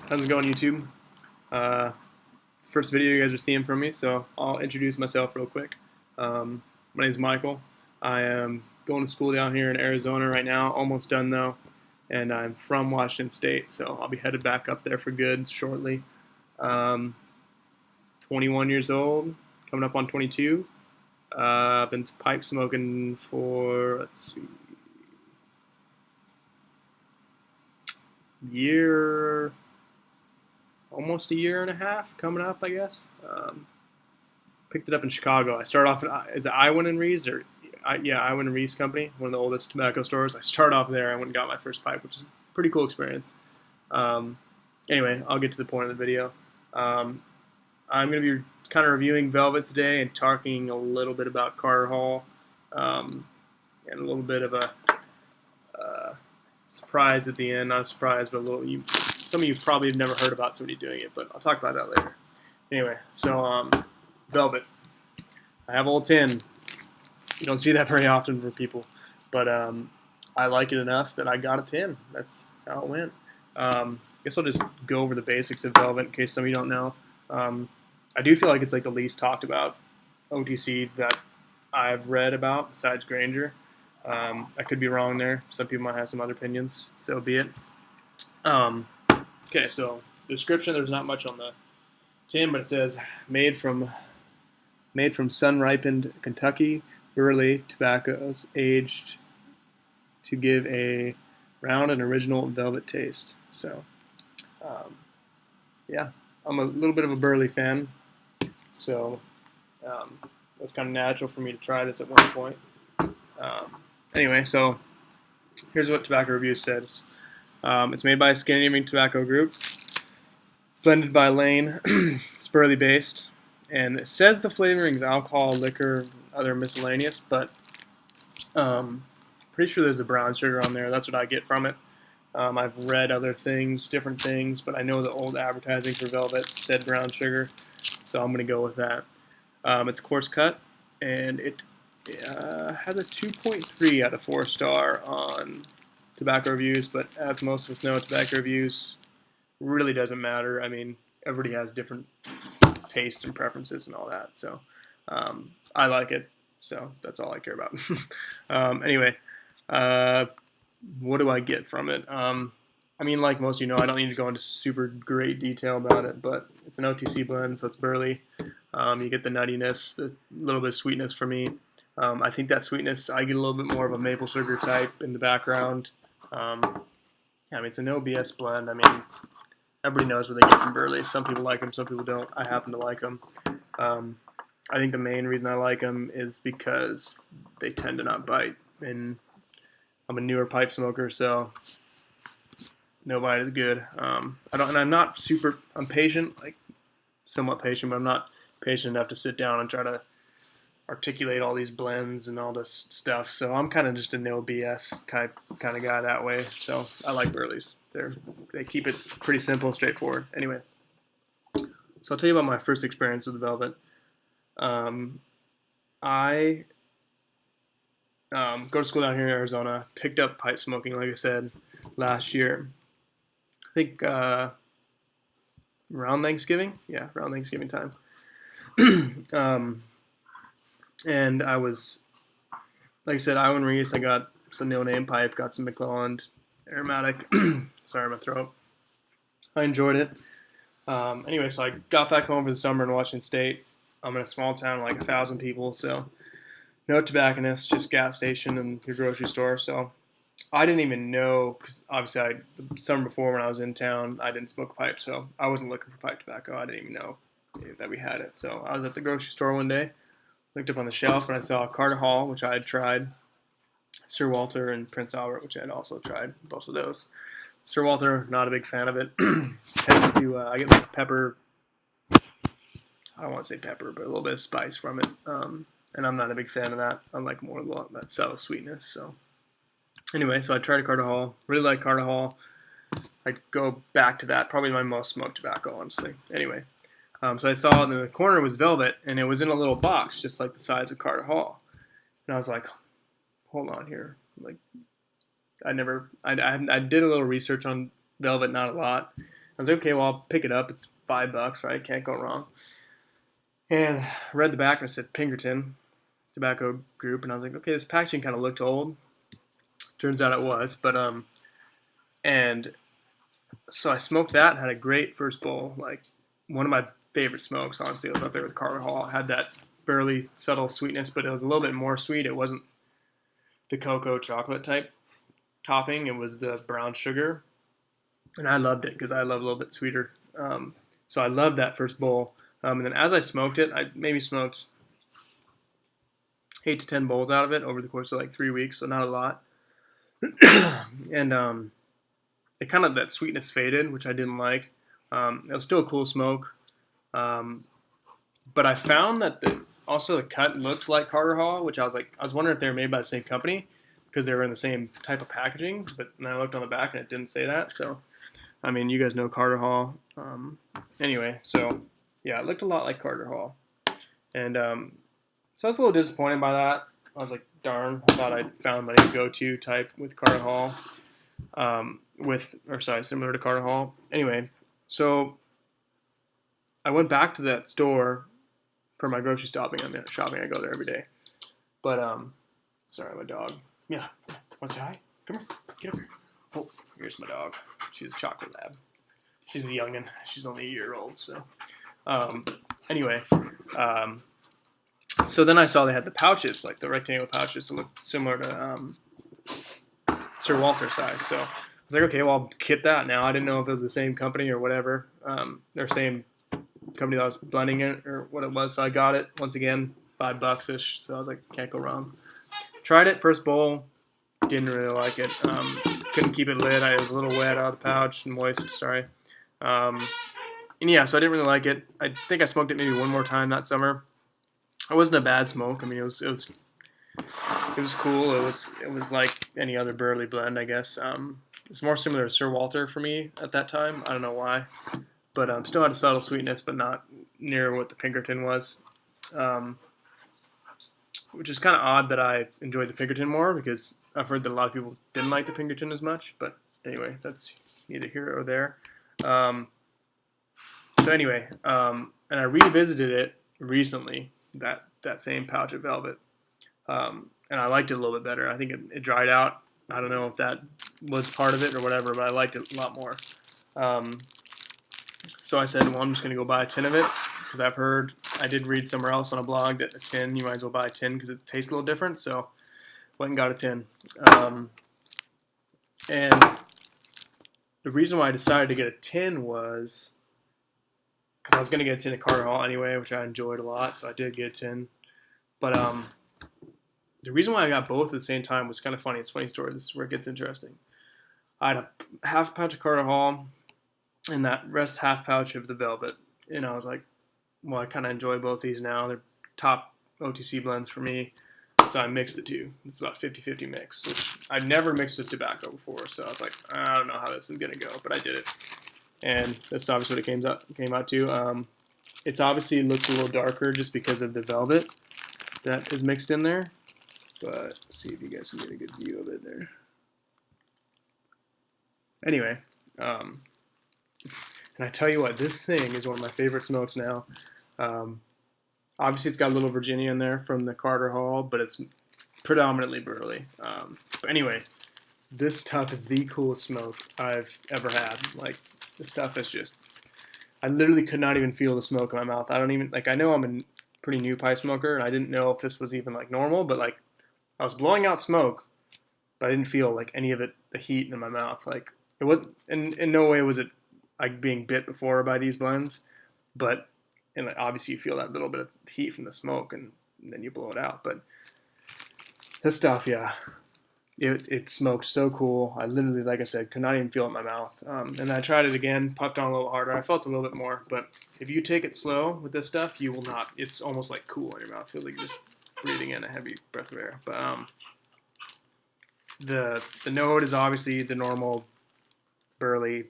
How's it going, YouTube? It's the first video you guys are seeing from me, so I'll introduce myself real quick. My name is Michael. I am going to school down here in Arizona right now, almost done though, and I'm from Washington State, so I'll be headed back up there for good shortly. Um, 21 years old, coming up on 22. I've been pipe smoking for, let's see, year, almost a year and a half coming up, I guess. Picked it up in Chicago. I started off as Iwin and Reese, Iwin and Reese Company, one of the oldest tobacco stores. I started off there. I went and got my first pipe, which is a pretty cool experience. Um, anyway, I'll get to the point of the video. Um, I'm going to be kind of reviewing Velvet today and talking a little bit about Carter Hall, and a little bit of a surprise at the end. Not a surprise, but a little. Some of you probably have never heard about somebody doing it, but I'll talk about that later. Anyway, so Velvet. I have old tin. You don't see that very often for people, but I like it enough that I got a tin. That's how it went. I guess I'll just go over the basics of Velvet in case some of you don't know. I do feel like it's like the least talked about OTC that I've read about besides Granger. I could be wrong there. Some people might have some other opinions, so be it. Okay, so description, there's not much on the tin, but it says made from sun-ripened Kentucky burley tobaccos aged to give a round and original velvet taste. So, yeah, I'm a little bit of a burley fan, so that's kind of natural for me to try this at one point. Anyway, so here's what Tobacco Reviews says. It's made by Scandinavian Tobacco Group, blended by Lane. It's burley based, and it says the flavoring is alcohol, liquor, other miscellaneous, but pretty sure there's a brown sugar on there. That's what I get from it. I've read other things, different things, but I know the old advertising for Velvet said brown sugar, so I'm going to go with that. It's coarse cut, and it has a 2.3 out of 4 star on Tobacco Reviews, but as most of us know, Tobacco Reviews really doesn't matter. I mean, everybody has different tastes and preferences and all that, so I like it, so that's all I care about. Anyway, what do I get from it? I mean, like most of you know, I don't need to go into super great detail about it, but it's an OTC blend, so it's burley. You get the nuttiness, the little bit of sweetness for me. I think that sweetness, I get a little bit more of a maple sugar type in the background. Yeah, I mean, it's a no BS blend. I mean, everybody knows what they get from burley. Some people like them, some people don't. I happen to like them. I think the main reason I like them is because they tend to not bite, and I'm a newer pipe smoker, so no bite is good. I'm not super. I'm patient, like somewhat patient, but I'm not patient enough to sit down and try to articulate all these blends and all this stuff. So I'm kind of just a no BS kind of guy that way. So I like burleys. They keep it pretty simple, straightforward. Anyway, so I'll tell you about my first experience with the Velvet. I go to school down here in Arizona. Picked up pipe smoking, like I said, last year. I think around Thanksgiving. Yeah, around Thanksgiving time. And I was, like I said, Iwin Reese. I got some no-name pipe, got some McClelland aromatic. Sorry, my throat. I enjoyed it. Anyway, so I got back home for the summer in Washington State. I'm in a small town, like 1,000 people, so no tobacconists, just gas station and your grocery store. So I didn't even know, because obviously the summer before when I was in town, I didn't smoke a pipe, so I wasn't looking for pipe tobacco. I didn't even know that we had it. So I was at the grocery store one day, looked up on the shelf, and I saw Carter Hall, which I had tried, Sir Walter, and Prince Albert, which I had also tried, both of those. Sir Walter, not a big fan of it. I get like pepper, I don't want to say pepper, but a little bit of spice from it. And I'm not a big fan of that. I like more of that subtle sweetness. So anyway, so I tried a Carter Hall. Really like Carter Hall. I'd go back to that. Probably my most smoked tobacco, honestly. Anyway, so I saw in the corner was Velvet, and it was in a little box, just like the size of Carter Hall. And I was like, hold on here. Like, I did a little research on Velvet, not a lot. I was like, okay, well, I'll pick it up. It's $5, right? Can't go wrong. And I read the back and it said Pinkerton Tobacco Group, and I was like, okay, this packaging kind of looked old. Turns out it was, but and so I smoked that. Had a great first bowl, like one of my favorite smokes. Honestly, it was up there with Carter Hall. It had that barely subtle sweetness, but it was a little bit more sweet. It wasn't the cocoa chocolate type topping. It was the brown sugar, and I loved it because I love a little bit sweeter. So I loved that first bowl. And then as I smoked it, I maybe smoked 8 to 10 bowls out of it over the course of like 3 weeks, so not a lot. And it kind of, that sweetness faded, which I didn't like. It was still a cool smoke, but I found that also the cut looked like Carter Hall, which I was wondering if they were made by the same company because they were in the same type of packaging. But then I looked on the back and it didn't say that. So, I mean, you guys know Carter Hall. Anyway, so yeah, it looked a lot like Carter Hall, and so I was a little disappointed by that. I was like, darn, I thought I'd found my go-to type with Carter Hall, similar to Carter Hall. Anyway, so I went back to that store for my grocery shopping. I go there every day. But, sorry, my dog. Yeah, want to say hi? Come here, get over here. Oh, here's my dog. She's a chocolate lab. She's a youngin'. She's only a year old, so. Anyway, so then I saw they had the pouches, like the rectangular pouches, that looked similar to Sir Walter size. So I was like, okay, well, I'll get that now. I didn't know if it was the same company or whatever, or same company that I was blending it or what it was. So I got it, once again, $5-ish. So I was like, can't go wrong. Tried it, first bowl, didn't really like it. Couldn't keep it lit. It was a little wet out of the pouch, moist, sorry. And yeah, so I didn't really like it. I think I smoked it maybe one more time that summer. It wasn't a bad smoke. I mean, it was cool. It was like any other Burley blend, I guess. It's more similar to Sir Walter for me at that time. I don't know why, but still had a subtle sweetness, but not near what the Pinkerton was. Which is kind of odd that I enjoyed the Pinkerton more because I've heard that a lot of people didn't like the Pinkerton as much. But anyway, that's neither here or there. So anyway, and I revisited it recently, that same pouch of Velvet, and I liked it a little bit better. I think it dried out. I don't know if that was part of it or whatever, but I liked it a lot more. So I said, well, I'm just going to go buy a tin of it because I did read somewhere else on a blog that a tin, you might as well buy a tin because it tastes a little different. So went and got a tin. And the reason why I decided to get a tin was because I was going to get a tin of Carter Hall anyway, which I enjoyed a lot, so I did get a tin. But the reason why I got both at the same time was kind of funny. It's a funny story. This is where it gets interesting. I had a half pouch of Carter Hall and that rest half pouch of the Velvet. And I was like, well, I kind of enjoy both these now. They're top OTC blends for me. So I mixed the two. It's about 50-50 mix, which I've never mixed with tobacco before. So I was like, I don't know how this is going to go, but I did it. And that's obviously what it came out to. It's obviously looks a little darker just because of the Velvet that is mixed in there. But let's see if you guys can get a good view of it there. Anyway, and I tell you what, this thing is one of my favorite smokes now. Obviously, it's got a little Virginia in there from the Carter Hall, but it's predominantly Burley. But anyway, this stuff is the coolest smoke I've ever had. Like, this stuff is just, I literally could not even feel the smoke in my mouth. I know I'm a pretty new pipe smoker, and I didn't know if this was even, like, normal, but, like, I was blowing out smoke, but I didn't feel, like, any of it, the heat in my mouth. Like, it wasn't, in no way was it, like, being bit before by these blends, but, and like, obviously you feel that little bit of heat from the smoke, and then you blow it out. But this stuff, yeah, it smoked so cool. I literally, like I said, could not even feel it in my mouth. And I tried it again, puffed on a little harder. I felt a little bit more, but if you take it slow with this stuff, you will not. It's almost like cool in your mouth. It feels like you're just breathing in a heavy breath of air. But the note is obviously the normal Burley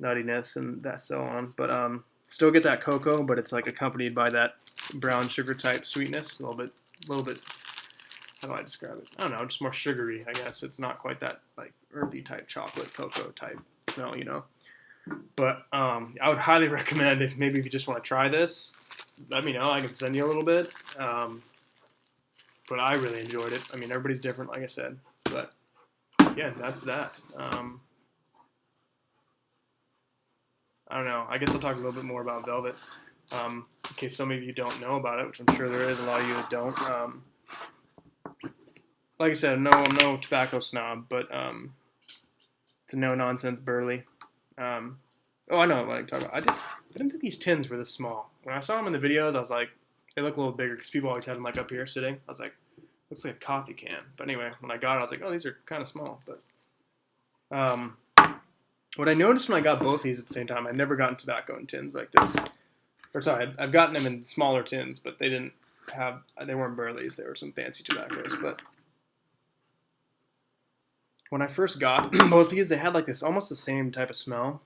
nuttiness and that so on. But still get that cocoa, but it's like accompanied by that brown sugar type sweetness. A little bit. How do I describe it? I don't know, just more sugary, I guess. It's not quite that like earthy type chocolate cocoa type smell, you know. But I would highly recommend if you just want to try this, let me know. I can send you a little bit. But I really enjoyed it. I mean, everybody's different, like I said. But yeah, that's that. I don't know. I guess I'll talk a little bit more about Velvet. In case some of you don't know about it, which I'm sure there is a lot of you that don't. Like I said, I'm no tobacco snob, but it's a no-nonsense burley. Oh, I know what I'm talking about. I didn't think these tins were this small. When I saw them in the videos, I was like, they look a little bigger because people always had them like up here sitting. I was like, looks like a coffee can. But anyway, when I got it, I was like, oh, these are kind of small. But what I noticed when I got both these at the same time, I've never gotten tobacco in tins like this. Or sorry, I've gotten them in smaller tins, but they weren't burleys. They were some fancy tobaccos. But when I first got both these, they had like this almost the same type of smell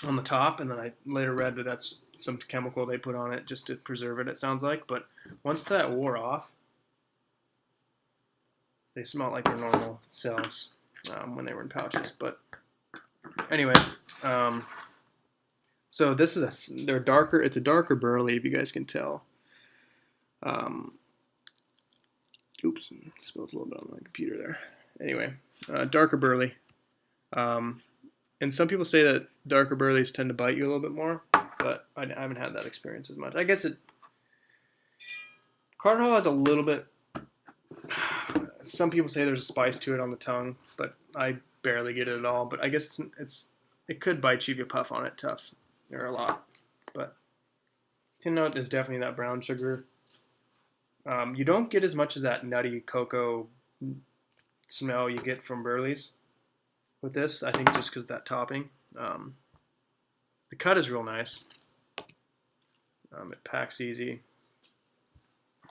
on the top, and then I later read that that's some chemical they put on it just to preserve it, it sounds like. But once that wore off, they smelled like their normal selves when they were in pouches. But anyway, so this is they're darker. It's a darker burley, if you guys can tell. Oops, spilled a little bit on my computer there. Anyway, darker burley. And some people say that darker burleys tend to bite you a little bit more, but I haven't had that experience as much. I guess Carter Hall has a little bit. Some people say there's a spice to it on the tongue, but I barely get it at all. But I guess it could bite you if you puff on it tough or a lot. But tin note is definitely that brown sugar. You don't get as much as that nutty cocoa smell you get from burleys with this. I think just because that topping. The cut is real nice. It packs easy.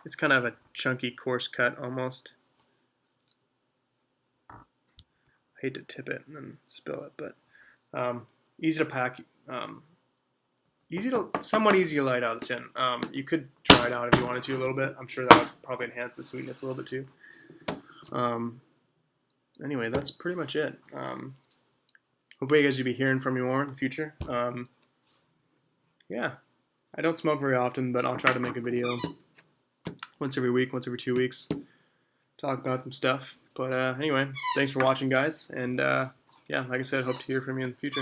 It's kind of a chunky, coarse cut almost. I hate to tip it and then spill it, but easy to pack. Somewhat easy to light out of the tin. You could dry it out if you wanted to a little bit. I'm sure that would probably enhance the sweetness a little bit too. Anyway, that's pretty much it. Hopefully you guys will be hearing from me more in the future. Yeah, I don't smoke very often, but I'll try to make a video once every week, once every 2 weeks, talk about some stuff. But anyway, thanks for watching, guys. And yeah, like I said, hope to hear from you in the future.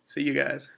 See you guys.